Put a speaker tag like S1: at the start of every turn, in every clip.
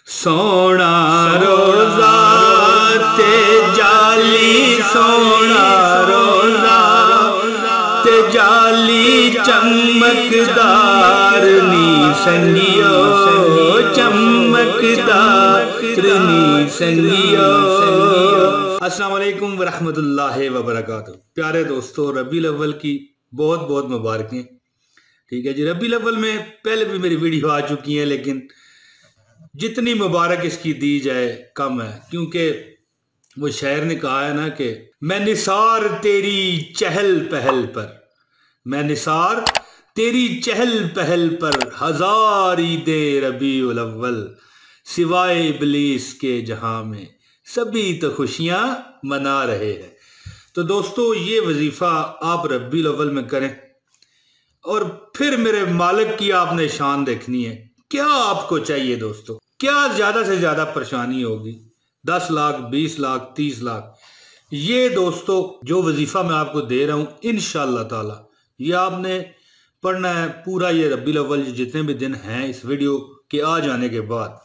S1: सोना रोजा ते जाली, सोना रोजा ते जाली चमकदार नी संगियो, चमकदार नी संगियो। अस्सलाम वालेकुम वरहमतुल्लाहि वबरकातुहू। प्यारे दोस्तों, रबीउल अव्वल की बहुत बहुत मुबारकें। ठीक है जी, रबीउल अव्वल में पहले भी मेरी वीडियो आ चुकी है, लेकिन जितनी मुबारक इसकी दी जाए कम है, क्योंकि वो शायर ने कहा है ना कि मैं निसार तेरी चहल पहल पर, मैं निसार तेरी चहल पहल पर, हजार ईदे रबीउल अव्वल सिवाय इब्लीस के जहां में, सभी तो खुशियां मना रहे हैं। तो दोस्तों, ये वजीफा आप रबीउल अव्वल में करें और फिर मेरे मालिक की आपने शान देखनी है। क्या आपको चाहिए दोस्तों? क्या ज्यादा से ज्यादा परेशानी होगी? 10 लाख, 20 लाख, 30 लाख? ये दोस्तों जो वजीफा मैं आपको दे रहा हूं, इंशाअल्लाह ताला ये आपने पढ़ना है पूरा ये रबीउल अव्वल जितने भी दिन हैं इस वीडियो के आ जाने के बाद।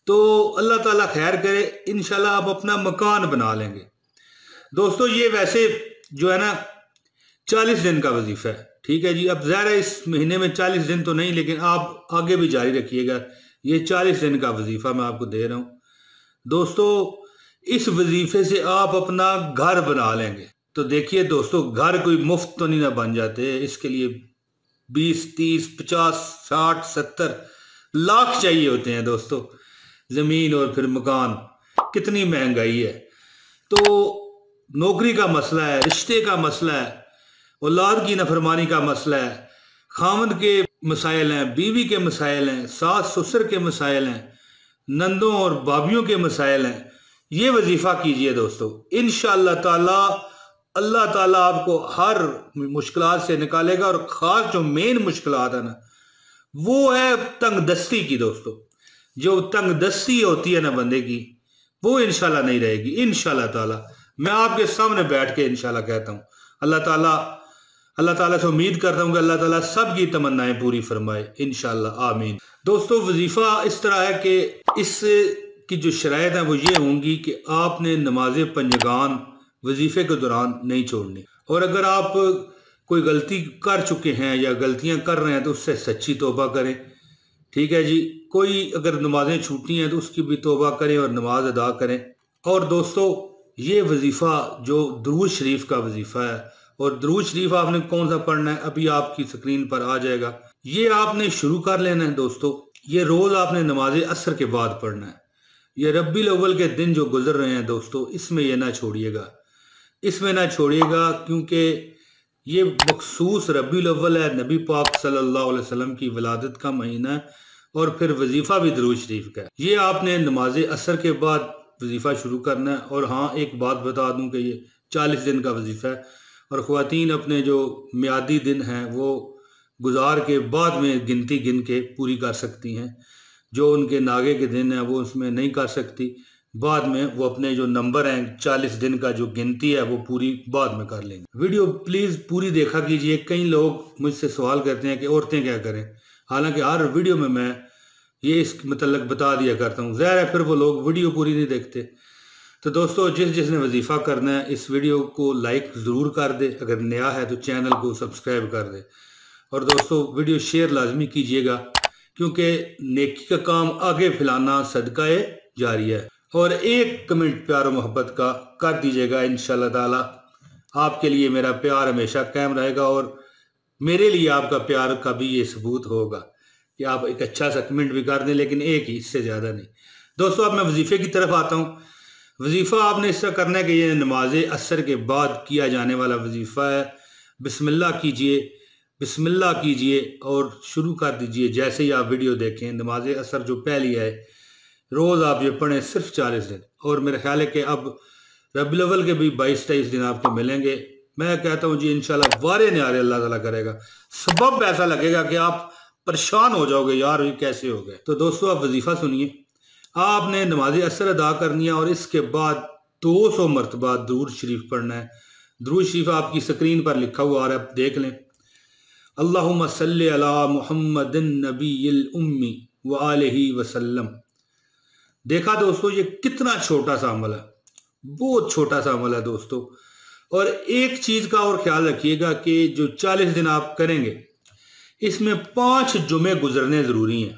S1: तो अल्लाह ताला खैर करे, इंशाल्लाह आप अपना मकान बना लेंगे। दोस्तों, ये वैसे जो है ना 40 दिन का वजीफा है। ठीक है जी, अब ज़ाहिर है इस महीने में 40 दिन तो नहीं, लेकिन आप आगे भी जारी रखिएगा। ये 40 दिन का वजीफा मैं आपको दे रहा हूँ दोस्तों। इस वजीफे से आप अपना घर बना लेंगे। तो देखिए दोस्तों, घर कोई मुफ्त तो नहीं ना बन जाते, इसके लिए 20, 30, 50, 60, 70 लाख चाहिए होते हैं दोस्तों। ज़मीन और फिर मकान, कितनी महंगाई है। तो नौकरी का मसला है, रिश्ते का मसला है, औलाद की नफरमानी का मसला है, खामद के मसाइल हैं, बीवी के मसाइल हैं, सास ससुर के मसाइल हैं, नंदों और भाभियों के मसाइल हैं। ये वजीफा कीजिए दोस्तों, इंशाअल्लाह ताला अल्लाह ताला आपको हर मुश्किलात से निकालेगा। और ख़ास जो मेन मुश्किलात है ना, वो है तंगदस्ती की दोस्तों। जो तंगदस्ती होती है ना बंदे की, वो इंशाल्लाह नहीं रहेगी। इंशाल्लाह ताला मैं आपके सामने बैठ के इंशाल्लाह कहता हूँ, अल्लाह ताला से उम्मीद करता हूँ कि अल्लाह ताला सबकी तमन्नाएं पूरी फरमाए, इंशाल्लाह आमीन। दोस्तों, वजीफा इस तरह है कि इस की जो शराइत है वो ये होंगी कि आपने नमाज पंजगान वजीफे के दौरान नहीं छोड़नी। और अगर आप कोई गलती कर चुके हैं या गलतियां कर रहे हैं तो उससे सच्ची तौबा करें। ठीक है जी, कोई अगर नमाजें छूटी हैं तो उसकी भी तौबा करें और नमाज अदा करें। और दोस्तों, ये वजीफा जो दुरूद शरीफ का वजीफा है, और दुरूद शरीफ आपने कौन सा पढ़ना है अभी आपकी स्क्रीन पर आ जाएगा। ये आपने शुरू कर लेना है दोस्तों। ये रोज आपने नमाज असर के बाद पढ़ना है। ये रबीउल अव्वल के दिन जो गुजर रहे हैं दोस्तों, इसमें ये ना छोड़िएगा, इसमें ना छोड़िएगा, क्योंकि ये मखसूस रबीउल अव्वल है, नबी पाक सल्लल्लाहु अलैहि वसल्लम की विलादत का महीना है। और फिर वजीफा भी दुरूद शरीफ का है। ये आपने नमाज असर के बाद वजीफा शुरू करना है। और हाँ, एक बात बता दूं कि ये 40 दिन का वजीफा है, और ख़वातीन अपने जो मियादी दिन हैं वो गुजार के बाद में गिनती गिन के पूरी कर सकती हैं। जो उनके नागे के दिन हैं वो उसमें नहीं कर सकती, बाद में वो अपने जो नंबर हैं 40 दिन का जो गिनती है वो पूरी बाद में कर लेंगे। वीडियो प्लीज़ पूरी देखा कीजिए। कई लोग मुझसे सवाल करते हैं कि औरतें क्या करें, हालांकि हर वीडियो में मैं ये इस मतलब बता दिया करता हूँ। ज़ाहिर है फिर वो लोग वीडियो पूरी नहीं देखते। तो दोस्तों, जिसने वजीफ़ा करना है इस वीडियो को लाइक ज़रूर कर दे, अगर नया है तो चैनल को सब्सक्राइब कर दे। और दोस्तों, वीडियो शेयर लाजमी कीजिएगा, क्योंकि नेकी का काम आगे फैलाना सदका जारी है। और एक कमेंट प्यार और मोहब्बत का कर दीजिएगा, इंशाअल्लाह ताला आपके लिए मेरा प्यार हमेशा कायम रहेगा, और मेरे लिए आपका प्यार का भी ये सबूत होगा कि आप एक अच्छा सा कमेंट भी कर दें, लेकिन एक ही, इससे ज़्यादा नहीं। दोस्तों, अब मैं वजीफ़े की तरफ आता हूँ। वजीफ़ा आपने इस तरह करना है कि ये नमाज असर के बाद किया जाने वाला वजीफ़ा है। बिस्मिल्लाह कीजिए, बिस्मिल्लाह कीजिए और शुरू कर दीजिए। जैसे ही आप वीडियो देखें, नमाज असर जो पहली है रोज़ आप ये पढ़ें, सिर्फ 40 दिन। और मेरा ख्याल है कि अब रबीउल अव्वल के भी 22-23 दिन आपको मिलेंगे। मैं कहता हूँ जी, इंशाल्लाह वारे न्यारे अल्लाह ताला करेगा। सबब ऐसा लगेगा कि आप परेशान हो जाओगे, यार ये कैसे हो गए। तो दोस्तों, आप वजीफ़ा सुनिए। आपने नमाज असर अदा करनी है और इसके बाद 200 मरतबा दुरूद शरीफ पढ़ना है। दुरूद शरीफ आपकी स्क्रीन पर लिखा हुआ आ रहा है, आप देख लें। अल्लाहुम्मा सल्ली अला मुहम्मदिन नबील उम्मी व आलिही वसल्लम। देखा दोस्तों, ये कितना छोटा सा अमल है, बहुत छोटा सा अमल है दोस्तों। और एक चीज का और ख्याल रखिएगा कि जो 40 दिन आप करेंगे, इसमें 5 जुमे गुजरने जरूरी हैं।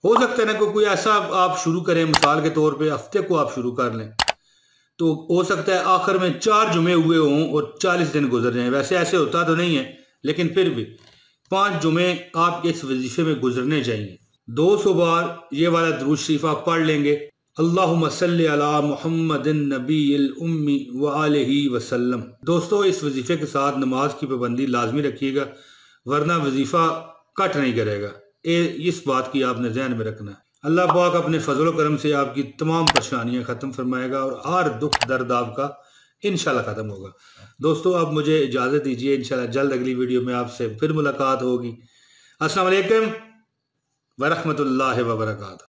S1: हो सकता है ना कोई ऐसा आप शुरू करें, मिसाल के तौर पे हफ्ते को आप शुरू कर लें, तो हो सकता है आखिर में 4 जुमे हुए हों और 40 दिन गुजर जाएं। वैसे ऐसे होता तो नहीं है, लेकिन फिर भी 5 जुमे आपके इस वजीफे में गुजरने चाहिए। 200 बार ये वाला दुरूद शरीफ आप पढ़ लेंगे, अल्लाहुम्मा सल्ली अला मुहम्मदिन नबील उम्मी व आलिही वसल्लम। दोस्तों, इस वजीफे के साथ नमाज की पाबंदी लाजमी रखिएगा, वरना वजीफा कट नहीं करेगा। इस बात की आपने ध्यान में रखना है। अल्लाह पाक अपने फजल करम से आपकी तमाम परेशानियां ख़त्म फरमाएगा और हर दुख दर्द आपका इंशाल्लाह ख़त्म होगा। दोस्तों, अब मुझे इजाज़त दीजिए, इंशाल्लाह जल्द अगली वीडियो में आपसे फिर मुलाकात होगी। अस्सलाम वालेकुम व रहमतुल्लाहि व बरकातहू।